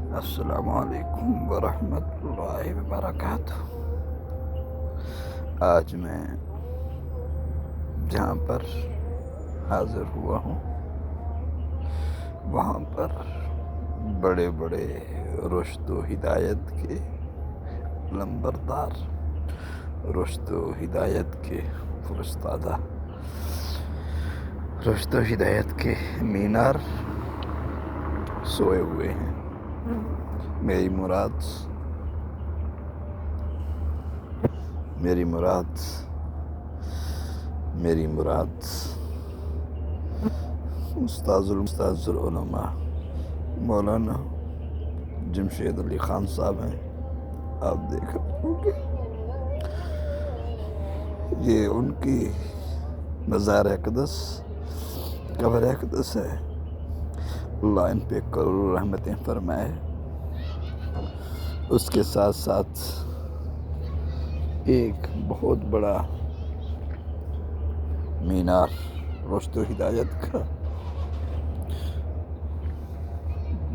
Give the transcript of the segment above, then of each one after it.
السلام علیکم ورحمۃ اللہ وبرکاتہ۔ آج میں جہاں پر حاضر ہوا ہوں وہاں پر بڑے بڑے رشد و ہدایت کے لمبردار، رشد و ہدایت کے فرستادہ، رشد و ہدایت کے مینار سوئے ہوئے ہیں۔ میری مراد استاذ العلماء مولانا جمشید علی خان صاحب ہیں۔ آپ دیکھ رہے ہوں گے یہ ان کی مزار اقدس، قبر اقدس ہے۔ اللہ ان پہ کروڑ رحمتیں فرمائے۔ اس کے ساتھ ساتھ ایک بہت بڑا مینار رشد و ہدایت کا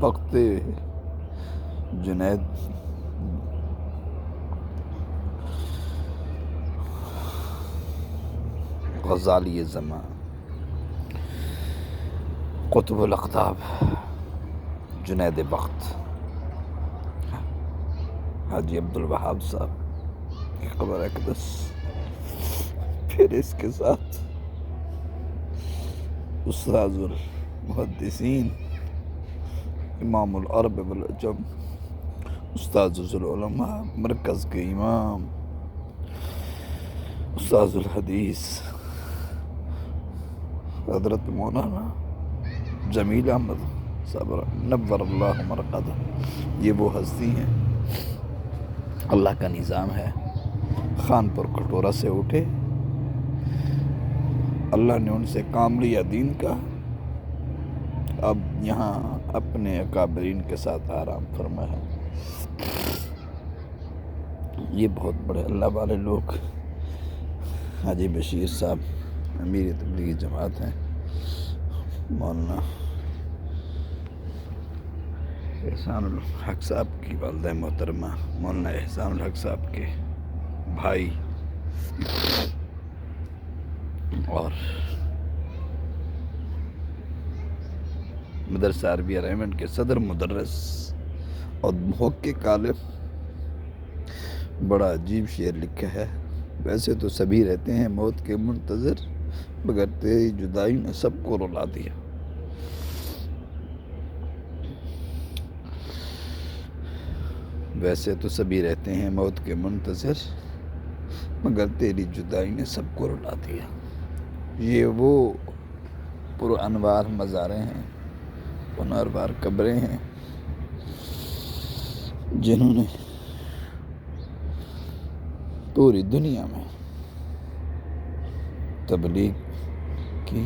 وقت جنید غزالی زمان، قطب الاقطاب، جنید وقت حاجی عبدالوہاب صاحب کی قبر اقدس، پھر اس کے ساتھ استاذ المحدثین، امام العرب والعجم، استاذ العلماء، مرکز کے امام، استاذ الحدیث حضرت مولانا جمیل احمد صاحب نور اللہ مرقدہ۔ یہ وہ ہستی ہیں، اللہ کا نظام ہے، خانپور کٹورا سے اٹھے، اللہ نے ان سے کام لیا دین کا، اب یہاں اپنے اکابرین کے ساتھ آرام فرما ہے۔ یہ بہت بڑے اللہ والے لوگ حاجی بشیر صاحب امیر تبلیغی جماعت ہیں، مولانا احسان الحق صاحب کی والدہ محترمہ مولانا احسان الحق صاحب کے بھائی، اور مدرسہ عربیہ ریمنڈ کے صدر مدرس اور محقق عالم۔ بڑا عجیب شعر لکھا ہے، ویسے تو سبھی رہتے ہیں موت کے منتظر، مگر تیری جدائی نے سب کو رلا دیا۔ ویسے تو سبھی رہتے ہیں موت کے منتظر، مگر تیری جدائی نے سب کو رلا دیا۔ یہ وہ پرانوار مزاریں ہیں، پرانوار قبریں ہیں جنہوں نے پوری دنیا میں تبلیغ کی،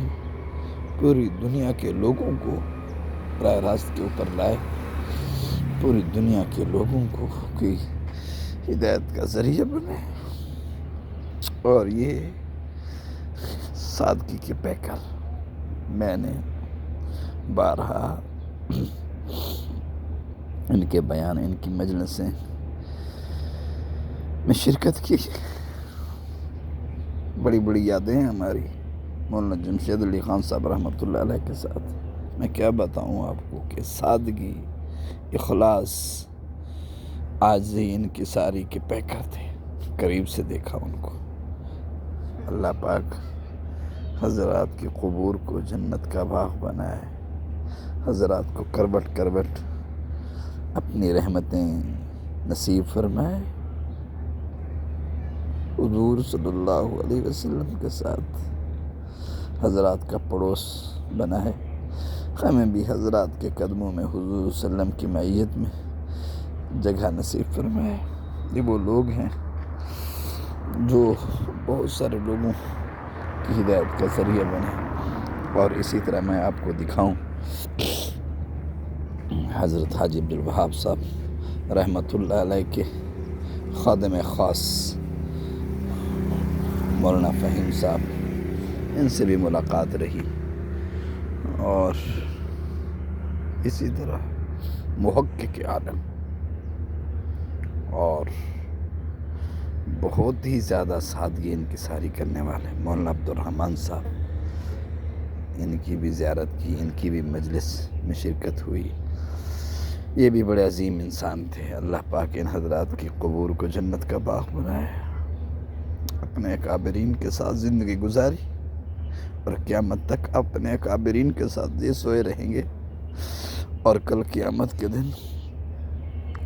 پوری دنیا کے لوگوں کو راہ راست کے اوپر لائے، پوری دنیا کے لوگوں کو کی ہدایت کا ذریعہ بنے، اور یہ سادگی کے پیکر۔ میں نے بارہا ان کے بیان، ان کی مجلسیں میں شرکت کی، بڑی بڑی یادیں ہیں ہماری مولانا جمشید علی خان صاحب رحمۃ اللہ علیہ کے ساتھ۔ میں کیا بتاؤں آپ کو کہ سادگی، اخلاص، عاجزی ان کی ساری کے پیکر تھے۔ قریب سے دیکھا ان کو۔ اللہ پاک حضرات کے قبور کو جنت کا باغ بنائے، حضرات کو کروٹ کروٹ اپنی رحمتیں نصیب فرمائے، حضور صلی اللہ علیہ وسلم کے ساتھ حضرات کا پڑوس بنائے، ہمیں بھی حضرات کے قدموں میں حضور صلی اللہ علیہ وسلم کی معیت میں جگہ نصیب فرمائے۔ یہ وہ لوگ ہیں جو بہت سارے لوگوں کی ہدایت کا ذریعہ بنے۔ اور اسی طرح میں آپ کو دکھاؤں، حضرت حاجی عبدالوہاب صاحب رحمۃ اللہ علیہ کے خادم خاص مولانا فہیم صاحب، ان سے بھی ملاقات رہی، اور اسی طرح محقق عالم اور بہت ہی زیادہ سادگی انکساری کرنے والے مولانا عبدالرحمن صاحب، ان کی بھی زیارت کی، ان کی بھی مجلس میں شرکت ہوئی۔ یہ بھی بڑے عظیم انسان تھے۔ اللہ پاک ان حضرات کی قبور کو جنت کا باغ بنائے۔ اپنے اکابرین کے ساتھ زندگی گزاری اور قیامت تک اپنے اکابرین کے ساتھ یہ سوئے رہیں گے، اور کل قیامت کے دن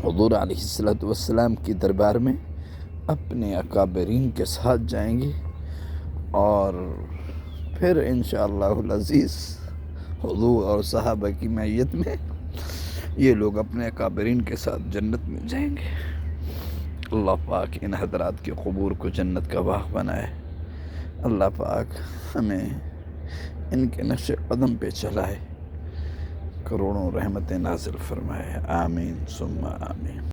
حضور علیہ السلام کی دربار میں اپنے اکابرین کے ساتھ جائیں گے، اور پھر انشاءاللہ العزیز حضور اور صحابہ کی معیت میں یہ لوگ اپنے اکابرین کے ساتھ جنت میں جائیں گے۔ اللہ پاک ان حضرات کی قبور کو جنت کا باغ بنائے۔ اللہ پاک ہمیں ان کے نقش قدم پہ چلائے، کروڑوں رحمتیں نازل فرمائے۔ آمین ثم آمین۔